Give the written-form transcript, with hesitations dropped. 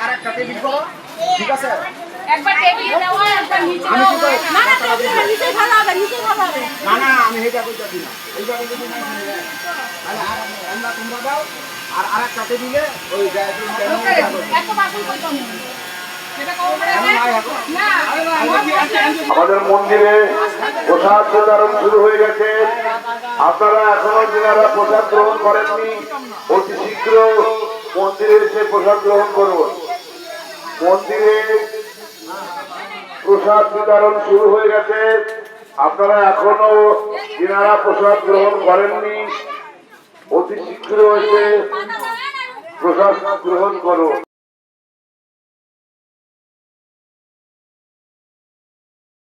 আরেকটা টেবিল করো, ঠিক আছে? একবার টেবিলে দাও একবার নিচে দাও। না না টেবিলে নিচে ভালো হবে, নিচে ভালো হবে। না না আমি হেটা কইতাছি না। এইবারে যদি না তাহলে আর আমরা তোমরা দাও আর আরেকটা টেবিলে ওই এত বাসন কইতো না। সেটা কও না। আমাদের মন্দিরে প্রসাদ বিতরণ শুরু হয়ে গেছে। আপনারা এখনো যারা প্রসাদ গ্রহণ করেননি অতি শীঘ্র মন্দিরে এসে প্রসাদ গ্রহণ করুন। মন্দিরে প্রসাদ বিতরণ শুরু হয়ে গেছে। আপনারা এখনো যারা প্রসাদ গ্রহণ করেননি অতি শীঘ্র এসে প্রসাদ গ্রহণ করুন।